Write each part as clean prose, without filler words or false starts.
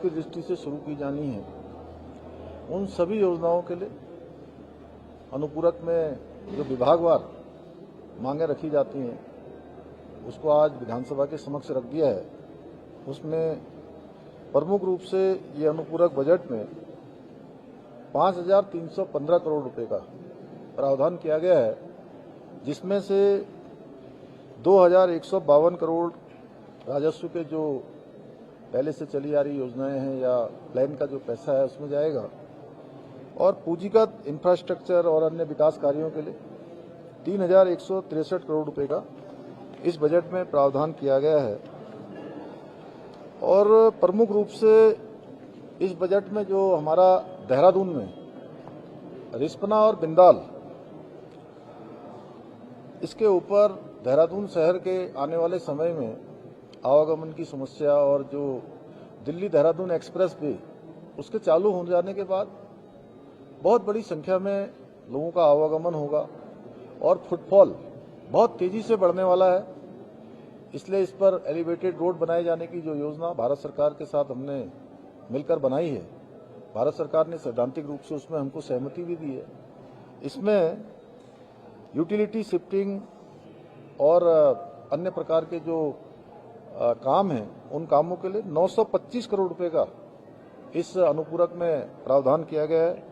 की दृष्टि से शुरू की जानी है, उन सभी योजनाओं के लिए अनुपूरक में जो विभागवार मांगे रखी जाती हैं उसको आज विधानसभा के समक्ष रख दिया है। उसमें प्रमुख रूप से ये अनुपूरक बजट में 5,315 करोड़ रुपए का प्रावधान किया गया है, जिसमें से 2,152 करोड़ राजस्व के जो पहले से चली आ रही योजनाएं हैं या प्लान का जो पैसा है उसमें जाएगा, और पूंजीगत इंफ्रास्ट्रक्चर और अन्य विकास कार्यों के लिए 3,163 करोड़ रुपए का इस बजट में प्रावधान किया गया है। और प्रमुख रूप से इस बजट में जो हमारा देहरादून में रिस्पना और बिंदाल, इसके ऊपर देहरादून शहर के आने वाले समय में आवागमन की समस्या और जो दिल्ली देहरादून एक्सप्रेस वे उसके चालू हो जाने के बाद बहुत बड़ी संख्या में लोगों का आवागमन होगा और फुटफॉल बहुत तेजी से बढ़ने वाला है। इसलिए इस पर एलिवेटेड रोड बनाए जाने की जो योजना भारत सरकार के साथ हमने मिलकर बनाई है, भारत सरकार ने सैद्धांतिक रूप से उसमें हमको सहमति भी दी है। इसमें यूटिलिटी शिफ्टिंग और अन्य प्रकार के जो काम हैं उन कामों के लिए 925 करोड़ रुपए का इस अनुपूरक में प्रावधान किया गया है।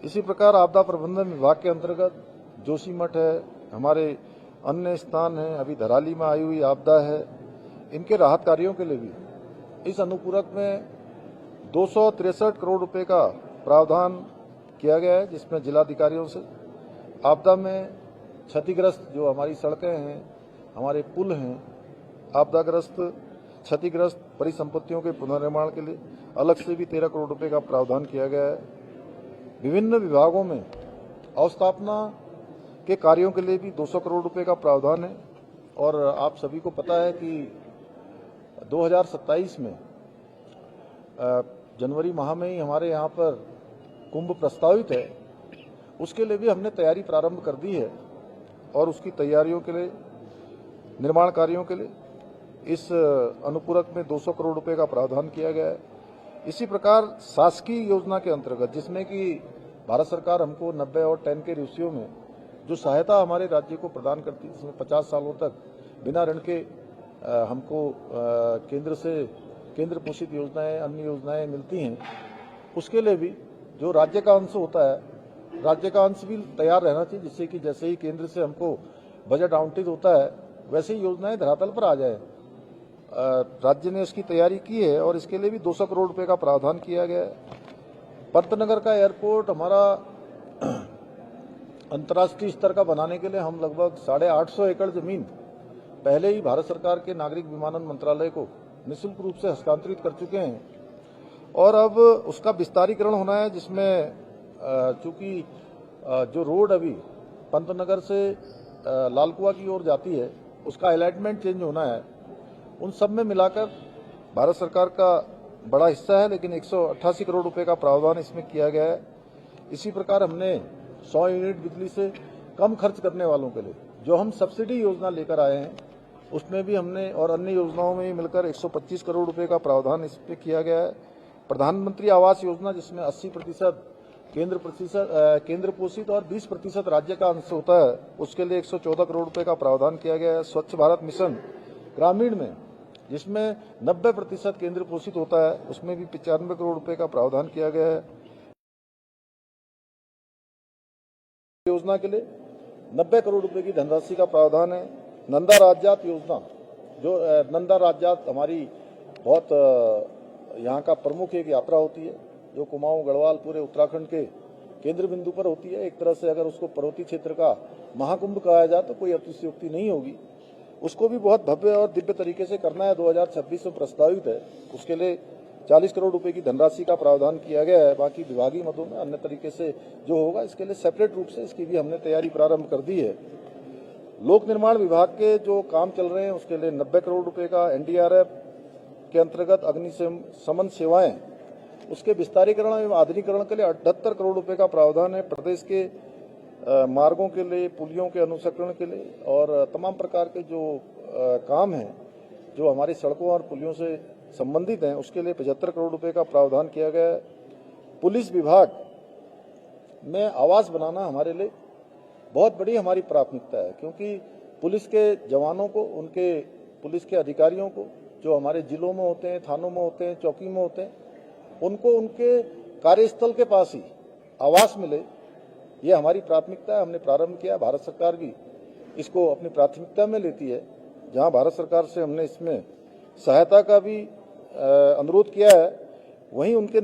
इसी प्रकार आपदा प्रबंधन विभाग के अंतर्गत जोशीमठ है, हमारे अन्य स्थान हैं, अभी धराली में आई हुई आपदा है, इनके राहत कार्यों के लिए भी इस अनुपूरक में 263 करोड़ रुपए का प्रावधान किया गया है, जिसमें जिलाधिकारियों से आपदा में क्षतिग्रस्त जो हमारी सड़कें हैं, हमारे पुल हैं, आपदाग्रस्त क्षतिग्रस्त परिसंपत्तियों के पुनर्निर्माण के लिए अलग से भी 13 करोड़ रुपए का प्रावधान किया गया है। विभिन्न विभागों में अवस्थापना के कार्यों के लिए भी 200 करोड़ रुपए का प्रावधान है। और आप सभी को पता है कि 2027 में जनवरी माह में ही हमारे यहाँ पर कुंभ प्रस्तावित है, उसके लिए भी हमने तैयारी प्रारंभ कर दी है और उसकी तैयारियों के लिए, निर्माण कार्यों के लिए इस अनुपूरक में 200 करोड़ रुपए का प्रावधान किया गया है। इसी प्रकार शासकीय योजना के अंतर्गत, जिसमें कि भारत सरकार हमको 90 और 10 के रेशियो में जो सहायता हमारे राज्य को प्रदान करती है, जिसमें 50 सालों तक बिना ऋण के हमको केंद्र से केंद्र पोषित योजनाएं, अन्य योजनाएं मिलती हैं, उसके लिए भी जो राज्य का अंश होता है, राज्य का अंश भी तैयार रहना चाहिए, जिससे कि जैसे ही केंद्र से हमको बजट आवंटित होता है वैसे ही योजनाएं धरातल पर आ जाए। राज्य ने इसकी तैयारी की है और इसके लिए भी 200 करोड़ रुपए का प्रावधान किया गया है। पंतनगर का एयरपोर्ट हमारा अंतर्राष्ट्रीय स्तर का बनाने के लिए हम लगभग 850 एकड़ जमीन पहले ही भारत सरकार के नागरिक विमानन मंत्रालय को निःशुल्क रूप से हस्तांतरित कर चुके हैं और अब उसका विस्तारीकरण होना है, जिसमें चूंकि जो रोड अभी पंतनगर से लालकुआ की ओर जाती है उसका अलॉटमेंट चेंज होना है। उन सब में मिलाकर भारत सरकार का बड़ा हिस्सा है, लेकिन 188 करोड़ रुपए का प्रावधान इसमें किया गया है। इसी प्रकार हमने 100 यूनिट बिजली से कम खर्च करने वालों के लिए जो हम सब्सिडी योजना लेकर आए हैं, उसमें भी हमने और अन्य योजनाओं में मिलकर 125 करोड़ रुपए का प्रावधान इस पे किया गया है। प्रधानमंत्री आवास योजना, जिसमें 80% केंद्र पोषित और 20% राज्य का अंश होता है, उसके लिए 114 करोड़ रुपए का प्रावधान किया गया है। स्वच्छ भारत मिशन ग्रामीण में, जिसमें 90% केंद्र पोषित होता है, उसमें भी 95 करोड़ रुपए का प्रावधान किया गया है। योजना के लिए 90 करोड़ रुपए की धनराशि का प्रावधान है। नंदा राजजात योजना, जो नंदा राजजात हमारी बहुत यहाँ का प्रमुख एक यात्रा होती है, जो कुमाऊं गढ़वाल पूरे उत्तराखंड के केंद्र बिंदु पर होती है। एक तरह से अगर उसको पर्वतीय क्षेत्र का महाकुंभ कहा जाए तो कोई अतिशयोक्ति नहीं होगी। उसको भी बहुत भव्य और दिव्य तरीके से करना है, 2026 में प्रस्तावित है। उसके लिए 40 करोड़ रुपए की धनराशि का प्रावधान किया गया है। बाकी विभागीय मदों में अन्य तरीके से जो होगा, इसके लिए सेपरेट रूप से इसकी भी हमने तैयारी प्रारंभ कर दी है। लोक निर्माण विभाग के जो काम चल रहे हैं उसके लिए 90 करोड़ रुपए का, एनडीआरएफ के अंतर्गत अग्निशमन सेवाएं, उसके विस्तारीकरण एवं आधुनिकीकरण के लिए 78 करोड़ रुपए का प्रावधान है। प्रदेश के मार्गों के लिए, पुलियों के अनुसंरक्षण के लिए और तमाम प्रकार के जो काम हैं, जो हमारी सड़कों और पुलियों से संबंधित हैं उसके लिए 75 करोड़ रुपए का प्रावधान किया गया है। पुलिस विभाग में आवास बनाना हमारे लिए बहुत बड़ी हमारी प्राथमिकता है, क्योंकि पुलिस के जवानों को, उनके पुलिस के अधिकारियों को जो हमारे जिलों में होते हैं, थानों में होते हैं, चौकी में होते हैं, उनको उनके कार्यस्थल के पास ही आवास मिले, ये हमारी प्राथमिकता है। हमने प्रारंभ किया, भारत सरकार भी इसको अपनी प्राथमिकता में लेती है। जहां भारत सरकार से हमने इसमें सहायता का भी अनुरोध किया है, वहीं उनके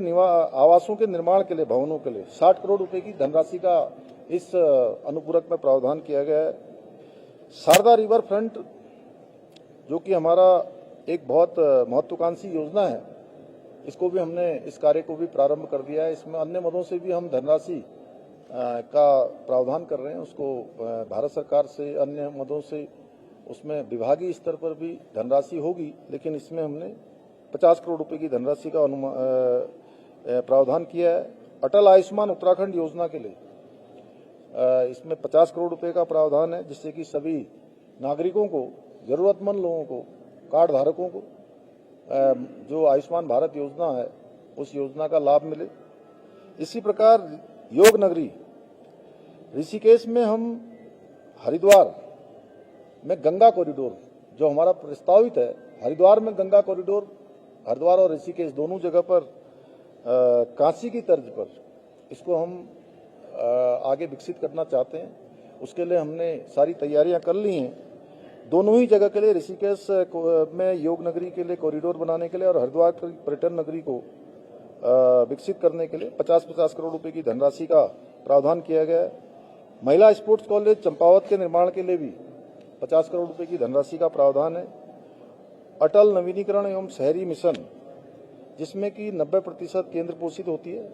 आवासों के निर्माण के लिए, भवनों के लिए 60 करोड़ रुपए की धनराशि का इस अनुपूरक में प्रावधान किया गया है। शारदा रिवर फ्रंट, जो कि हमारा एक बहुत महत्वाकांक्षी योजना है, इसको भी हमने, इस कार्य को भी प्रारंभ कर दिया है। इसमें अन्य मदों से भी हम धनराशि का प्रावधान कर रहे हैं। उसको भारत सरकार से, अन्य मदों से, उसमें विभागीय स्तर पर भी धनराशि होगी, लेकिन इसमें हमने 50 करोड़ रुपए की धनराशि का प्रावधान किया है। अटल आयुष्मान उत्तराखंड योजना के लिए इसमें 50 करोड़ रुपए का प्रावधान है, जिससे कि सभी नागरिकों को, जरूरतमंद लोगों को, कार्ड धारकों को जो आयुष्मान भारत योजना है उस योजना का लाभ मिले। इसी प्रकार योग नगरी ऋषिकेश में हम हरिद्वार में गंगा कॉरिडोर जो हमारा प्रस्तावित है, हरिद्वार में गंगा कॉरिडोर, हरिद्वार और ऋषिकेश दोनों जगह पर काशी की तर्ज पर इसको हम आगे विकसित करना चाहते हैं। उसके लिए हमने सारी तैयारियां कर ली हैं। दोनों ही जगह के लिए, ऋषिकेश में योग नगरी के लिए कॉरिडोर बनाने के लिए और हरिद्वार पर्यटन नगरी को विकसित करने के लिए 50-50 करोड़ रुपए की धनराशि का प्रावधान किया गया है। महिला स्पोर्ट्स कॉलेज चंपावत के निर्माण के लिए भी 50 करोड़ रुपए की धनराशि का प्रावधान है। अटल नवीनीकरण एवं शहरी मिशन, जिसमें कि 90% केंद्र पोषित होती है,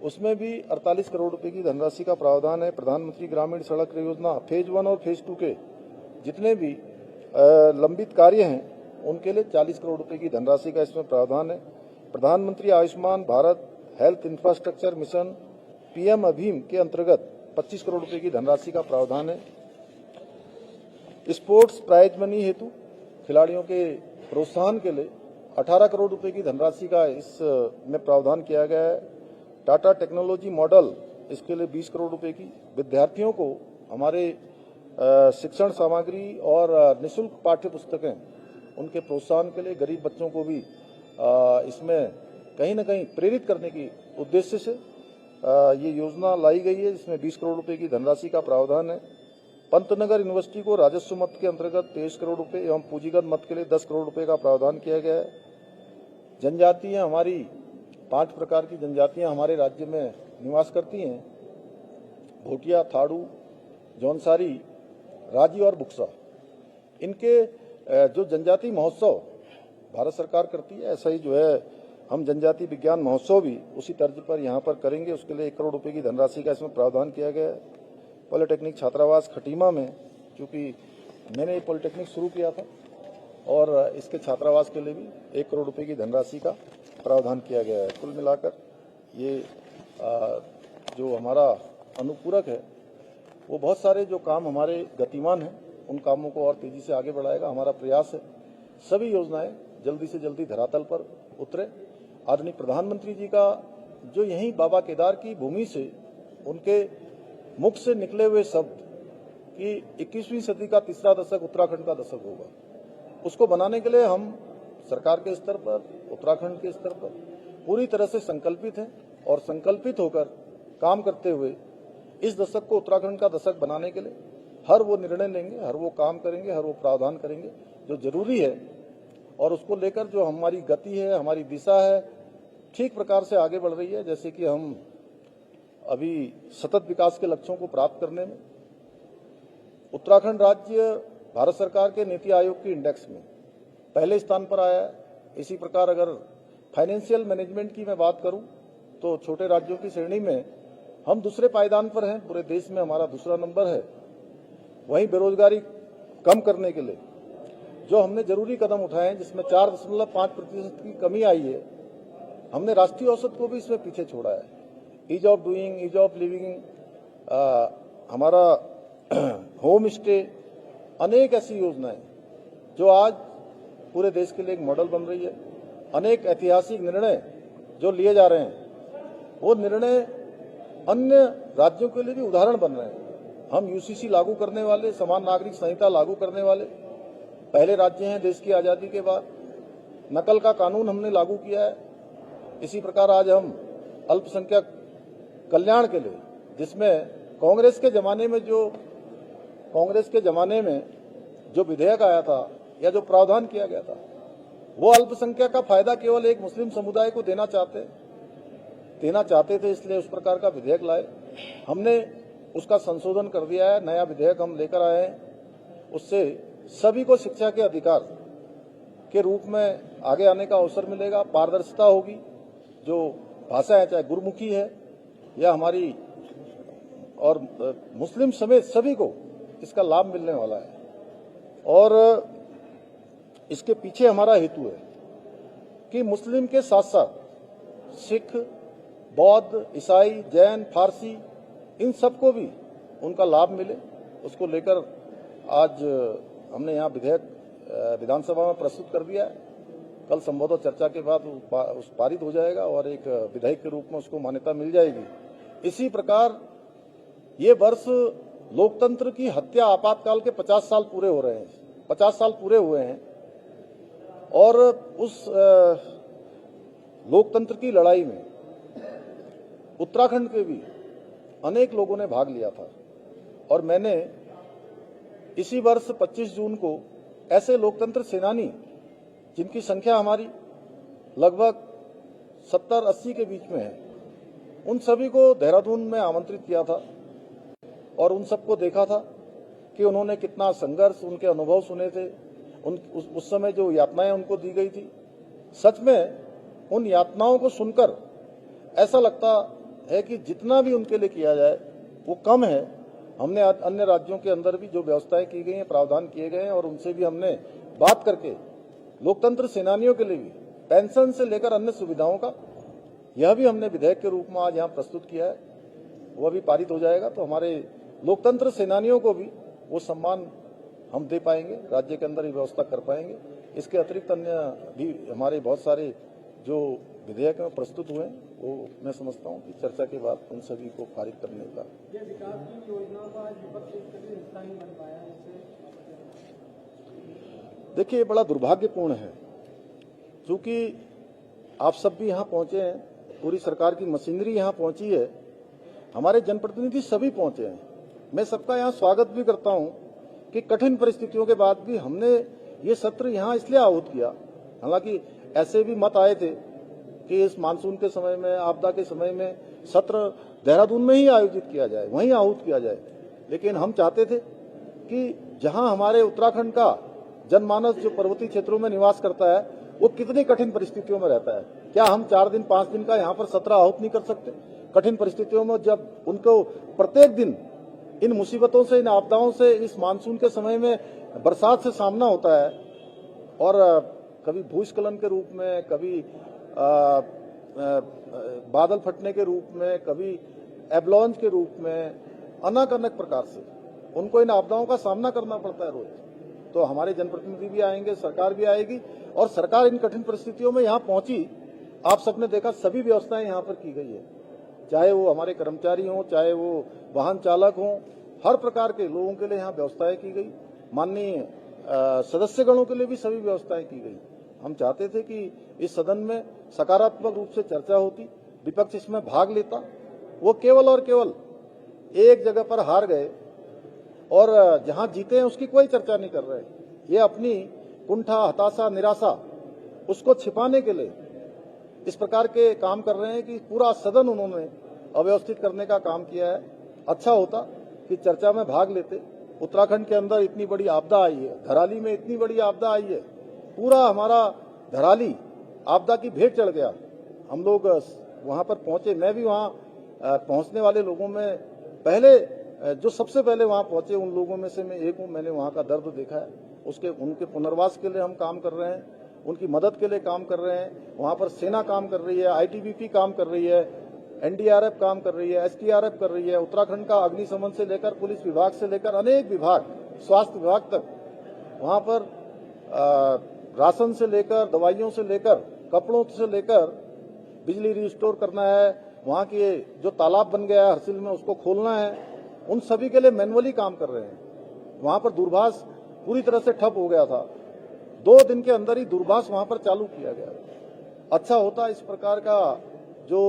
उसमें भी 48 करोड़ रुपए की धनराशि का प्रावधान है। प्रधानमंत्री ग्रामीण सड़क योजना फेज 1 और फेज 2 के जितने भी लंबित कार्य हैं उनके लिए 40 करोड़ रुपए की धनराशि का इसमें प्रावधान है। प्रधानमंत्री Ayushman Bharat health infrastructure mission PM अभीम के अंतर्गत 25 करोड़ रुपए की धनराशि का प्रावधान है। स्पोर्ट्स प्राइज मनी हेतु खिलाड़ियों के प्रोत्साहन के लिए 18 करोड़ रुपए की धनराशि का इस में प्रावधान किया गया है। टाटा टेक्नोलॉजी मॉडल, इसके लिए 20 करोड़ रुपए की। विद्यार्थियों को हमारे शिक्षण सामग्री और निःशुल्क पाठ्य पुस्तकें, उनके प्रोत्साहन के लिए, गरीब बच्चों को भी इसमें कहीं न कहीं प्रेरित करने की उद्देश्य से ये योजना लाई गई है, जिसमें 20 करोड़ रुपए की धनराशि का प्रावधान है। पंतनगर यूनिवर्सिटी को राजस्व मद के अंतर्गत 23 करोड़ रुपए एवं पूंजीगत मद के लिए 10 करोड़ रुपए का प्रावधान किया गया है। जनजातियां, हमारी 5 प्रकार की जनजातियां हमारे राज्य में निवास करती हैं: भोटिया, थाड़ू, जौनसारी, राजी और बुक्सा। इनके जो जनजाति महोत्सव भारत सरकार करती है, ऐसा ही जो है हम जनजाति विज्ञान महोत्सव भी उसी तर्ज पर यहाँ पर करेंगे। उसके लिए 1 करोड़ रुपए की धनराशि का इसमें प्रावधान किया गया है। पॉलिटेक्निक छात्रावास खटीमा में, क्योंकि मैंने ये पॉलिटेक्निक शुरू किया था, और इसके छात्रावास के लिए भी 1 करोड़ रुपए की धनराशि का प्रावधान किया गया है। कुल मिलाकर ये जो हमारा अनुपूरक है, वो बहुत सारे जो काम हमारे गतिमान हैं, उन कामों को और तेजी से आगे बढ़ाएगा। हमारा प्रयास है सभी योजनाएं जल्दी से जल्दी धरातल पर उतरे। आदरणीय प्रधानमंत्री जी का जो यहीं बाबा केदार की भूमि से उनके मुख से निकले हुए शब्द कि 21वीं सदी का तीसरा दशक उत्तराखंड का दशक होगा, उसको बनाने के लिए हम सरकार के स्तर पर, उत्तराखंड के स्तर पर पूरी तरह से संकल्पित हैं और संकल्पित होकर काम करते हुए इस दशक को उत्तराखंड का दशक बनाने के लिए हर वो निर्णय लेंगे, हर वो काम करेंगे, हर वो प्रावधान करेंगे जो जरूरी है, और उसको लेकर जो हमारी गति है, हमारी दिशा है, ठीक प्रकार से आगे बढ़ रही है। जैसे कि हम अभी सतत विकास के लक्ष्यों को प्राप्त करने में उत्तराखंड राज्य भारत सरकार के नीति आयोग की इंडेक्स में पहले स्थान पर आया है। इसी प्रकार अगर फाइनेंशियल मैनेजमेंट की मैं बात करूं तो छोटे राज्यों की श्रेणी में हम दूसरे पायदान पर हैं, पूरे देश में हमारा दूसरा नंबर है। वहीं बेरोजगारी कम करने के लिए जो हमने जरूरी कदम उठाए हैं, जिसमें 4.5% की कमी आई है, हमने राष्ट्रीय औसत को भी इसमें पीछे छोड़ा है। Ease of doing, ease of living, हमारा होम स्टे, अनेक ऐसी योजनाएं जो आज पूरे देश के लिए एक मॉडल बन रही है। अनेक ऐतिहासिक निर्णय जो लिए जा रहे हैं, वो निर्णय अन्य राज्यों के लिए भी उदाहरण बन रहे हैं। हम यूसीसी लागू करने वाले, समान नागरिक संहिता लागू करने वाले पहले राज्य हैं देश की आजादी के बाद। नकल का कानून हमने लागू किया है। इसी प्रकार आज हम अल्पसंख्यक कल्याण के लिए, जिसमें कांग्रेस के जमाने में जो विधेयक आया था या जो प्रावधान किया गया था, वो अल्पसंख्यक का फायदा केवल एक मुस्लिम समुदाय को देना चाहते थे, इसलिए उस प्रकार का विधेयक लाए। हमने उसका संशोधन कर दिया है, नया विधेयक हम लेकर आए हैं। उससे सभी को शिक्षा के अधिकार के रूप में आगे आने का अवसर मिलेगा, पारदर्शिता होगी। जो भाषा है, चाहे गुरमुखी है या हमारी, और मुस्लिम समेत सभी को इसका लाभ मिलने वाला है। और इसके पीछे हमारा हेतु है कि मुस्लिम के साथ साथ सिख, बौद्ध, ईसाई, जैन, फारसी, इन सबको भी उनका लाभ मिले। उसको लेकर आज हमने यहाँ विधेयक विधानसभा में प्रस्तुत कर दिया है। कल संभवतः चर्चा के बाद उस पारित हो जाएगा और एक विधेयक के रूप में उसको मान्यता मिल जाएगी। इसी प्रकार ये वर्ष लोकतंत्र की हत्या आपातकाल के 50 साल पूरे हो रहे हैं, 50 साल पूरे हुए हैं। और उस लोकतंत्र की लड़ाई में उत्तराखंड के भी अनेक लोगों ने भाग लिया था। और मैंने इसी वर्ष 25 जून को ऐसे लोकतंत्र सेनानी, जिनकी संख्या हमारी लगभग 70-80 के बीच में है, उन सभी को देहरादून में आमंत्रित किया था और उन सबको देखा था कि उन्होंने कितना संघर्ष, उनके अनुभव सुने थे, उस समय जो यातनाएं उनको दी गई थी। सच में उन यातनाओं को सुनकर ऐसा लगता है कि जितना भी उनके लिए किया जाए वो कम है। हमने अन्य राज्यों के अंदर भी जो व्यवस्थाएं की गई हैं, प्रावधान किए गए हैं, और उनसे भी हमने बात करके लोकतंत्र सेनानियों के लिए भी पेंशन से लेकर अन्य सुविधाओं का यह भी हमने विधेयक के रूप में आज यहाँ प्रस्तुत किया है। वो भी पारित हो जाएगा तो हमारे लोकतंत्र सेनानियों को भी वो सम्मान हम दे पाएंगे, राज्य के अंदर ही व्यवस्था कर पाएंगे। इसके अतिरिक्त अन्य भी हमारे बहुत सारे जो विधेयक में प्रस्तुत हुए हैं, वो मैं समझता हूँ कि चर्चा के बाद उन सभी को पारित करने का। देखिए, बड़ा दुर्भाग्यपूर्ण है, क्योंकि आप सब भी यहाँ पहुंचे हैं, पूरी सरकार की मशीनरी यहाँ पहुंची है, हमारे जनप्रतिनिधि सभी पहुंचे हैं। मैं सबका यहाँ स्वागत भी करता हूँ कि कठिन परिस्थितियों के बाद भी हमने ये सत्र यहाँ इसलिए आहूत किया। हालांकि ऐसे भी मत आए थे कि इस मानसून के समय में, आपदा के समय में सत्र देहरादून में ही आयोजित किया जाए, वहीं आहूत किया जाए। लेकिन हम चाहते थे कि जहां हमारे उत्तराखंड का जनमानस जो पर्वतीय क्षेत्रों में निवास करता है, वो कितनी कठिन परिस्थितियों में रहता है, क्या हम 4 दिन 5 दिन का यहाँ पर सत्र आहूत नहीं कर सकते? कठिन परिस्थितियों में जब उनको प्रत्येक दिन इन मुसीबतों से, इन आपदाओं से, इस मानसून के समय में बरसात से सामना होता है, और कभी भूस्खलन के रूप में, कभी बादल फटने के रूप में, कभी एवलांच के रूप में, अनेक प्रकार से उनको इन आपदाओं का सामना करना पड़ता है रोज। तो हमारे जनप्रतिनिधि भी आएंगे, सरकार भी आएगी, और सरकार इन कठिन परिस्थितियों में यहाँ पहुंची। आप सबने देखा, सभी व्यवस्थाएं यहाँ पर की गई है, चाहे वो हमारे कर्मचारी हों, चाहे वो वाहन चालक हों, हर प्रकार के लोगों के लिए यहाँ व्यवस्थाएं की गई। माननीय सदस्यगणों के लिए भी सभी व्यवस्थाएं की गई। हम चाहते थे कि इस सदन में सकारात्मक रूप से चर्चा होती, विपक्ष इसमें भाग लेता। वो केवल और केवल एक जगह पर हार गए और जहां जीते हैं उसकी कोई चर्चा नहीं कर रहे। ये अपनी कुंठा, हताशा, निराशा, उसको छिपाने के लिए इस प्रकार के काम कर रहे हैं कि पूरा सदन उन्होंने अव्यवस्थित करने का काम किया है। अच्छा होता कि चर्चा में भाग लेते। उत्तराखंड के अंदर इतनी बड़ी आपदा आई है, धराली में इतनी बड़ी आपदा आई है, पूरा हमारा धराली आपदा की भेंट चढ़ गया। हम लोग वहां पर पहुंचे, मैं भी वहां पहुंचने वाले लोगों में पहले, जो सबसे पहले वहां पहुंचे उन लोगों में से मैं एक हूं। मैंने वहां का दर्द देखा है। उनके पुनर्वास के लिए हम काम कर रहे हैं, उनकी मदद के लिए काम कर रहे हैं। वहां पर सेना काम कर रही है, आईटीबीपी काम कर रही है, एनडीआरएफ काम कर रही है, एसडीआरएफ कर रही है। उत्तराखंड का अग्निशमन से लेकर पुलिस विभाग से लेकर अनेक विभाग, स्वास्थ्य विभाग तक, वहां पर राशन से लेकर, दवाइयों से लेकर कपड़ों से लेकर बिजली रिस्टोर करना है, वहाँ के जो तालाब बन गया है हरसिल में उसको खोलना है, उन सभी के लिए मैनुअली काम कर रहे हैं। वहाँ पर दूरभाष पूरी तरह से ठप हो गया था, 2 दिन के अंदर ही दूरभाष वहाँ पर चालू किया गया। अच्छा होता इस प्रकार का जो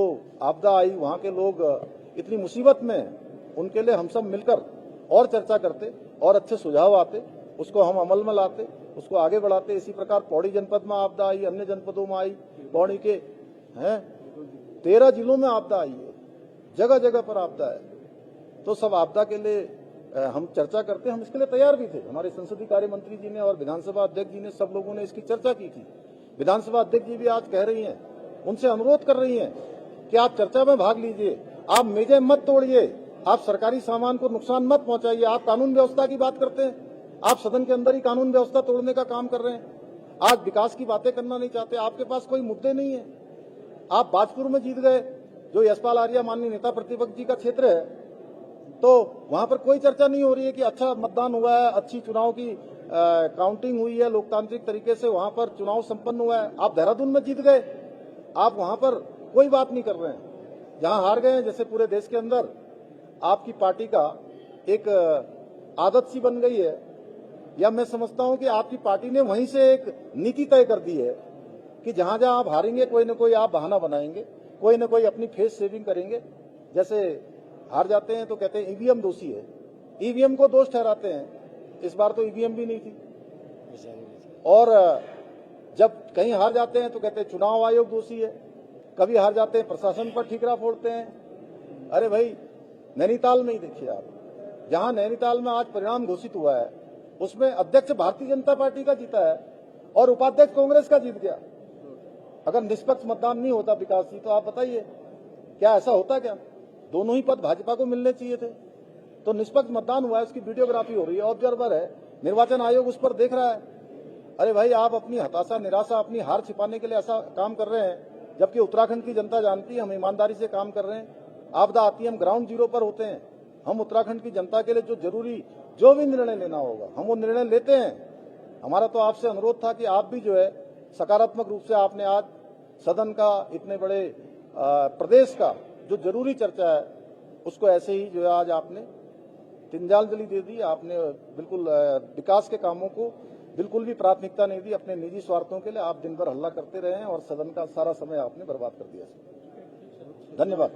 आपदा आई, वहाँ के लोग इतनी मुसीबत में, उनके लिए हम सब मिलकर और चर्चा करते और अच्छे सुझाव आते, उसको हम अमल में लाते, उसको आगे बढ़ाते। इसी प्रकार पौड़ी जनपद में आपदा आई, अन्य जनपदों में आई, पौड़ी के 13 जिलों में आपदा आई है, जगह जगह पर आपदा है। तो सब आपदा के लिए हम चर्चा करते, हम इसके लिए तैयार भी थे। हमारे संसदीय कार्य मंत्री जी ने और विधानसभा अध्यक्ष जी ने, सब लोगों ने इसकी चर्चा की थी। विधानसभा अध्यक्ष जी भी आज कह रही हैं, उनसे अनुरोध कर रही हैं कि आप चर्चा में भाग लीजिए, आप मेजें मत तोड़िए, आप सरकारी सामान को नुकसान मत पहुंचाइए। आप कानून व्यवस्था की बात करते हैं, आप सदन के अंदर ही कानून व्यवस्था तोड़ने का काम कर रहे हैं। आज विकास की बातें करना नहीं चाहते, आपके पास कोई मुद्दे नहीं है। आप बाजपुर में जीत गए, जो यशपाल आर्या माननीय नेता प्रतिपक्ष जी का क्षेत्र है, तो वहां पर कोई चर्चा नहीं हो रही है कि अच्छा मतदान हुआ है, अच्छी चुनाव की काउंटिंग हुई है, लोकतांत्रिक तरीके से वहां पर चुनाव संपन्न हुआ है। आप देहरादून में जीत गए, आप वहां पर कोई बात नहीं कर रहे हैं। जहां हार गए हैं, जैसे पूरे देश के अंदर आपकी पार्टी का एक आदत सी बन गई है, या मैं समझता हूं कि आपकी पार्टी ने वहीं से एक नीति तय कर दी है कि जहां जहां आप हारेंगे, कोई न कोई आप बहाना बनाएंगे, कोई न कोई अपनी फेस सेविंग करेंगे। जैसे हार जाते हैं तो कहते हैं ईवीएम दोषी है, ईवीएम को दोष ठहराते हैं। इस बार तो ईवीएम भी नहीं थी। और जब कहीं हार जाते हैं तो कहते हैं चुनाव आयोग दोषी है, कभी हार जाते हैं प्रशासन पर ठीकरा फोड़ते हैं। अरे भाई, नैनीताल में ही देखिए आप, जहां नैनीताल में आज परिणाम घोषित हुआ है, उसमें अध्यक्ष भारतीय जनता पार्टी का जीता है और उपाध्यक्ष कांग्रेस का जीत गया। अगर निष्पक्ष मतदान नहीं होता विकास जी, तो आप बताइए क्या ऐसा होता? क्या दोनों ही पद भाजपा को मिलने चाहिए थे? तो निष्पक्ष मतदान हुआ है, उसकी वीडियोग्राफी हो रही है, ऑब्जर्वर है, निर्वाचन आयोग उस पर देख रहा है। अरे भाई, आप अपनी हताशा, निराशा, अपनी हार छिपाने के लिए ऐसा काम कर रहे हैं, जबकि उत्तराखंड की जनता जानती है हम ईमानदारी से काम कर रहे हैं। आपदा आती है, हम ग्राउंड जीरो पर होते हैं। हम उत्तराखंड की जनता के लिए जो जरूरी, जो भी निर्णय लेना होगा, हम वो निर्णय लेते हैं। हमारा तो आपसे अनुरोध था कि आप भी जो है सकारात्मक रूप से, आपने आज सदन का, इतने बड़े प्रदेश का जो जरूरी चर्चा है, उसको ऐसे ही जो है आज आपने तिंजालजली दे दी। आपने बिल्कुल विकास के कामों को बिल्कुल भी प्राथमिकता नहीं दी, अपने निजी स्वार्थों के लिए आप दिन भर हल्ला करते रहे हैं और सदन का सारा समय आपने बर्बाद कर दिया। धन्यवाद।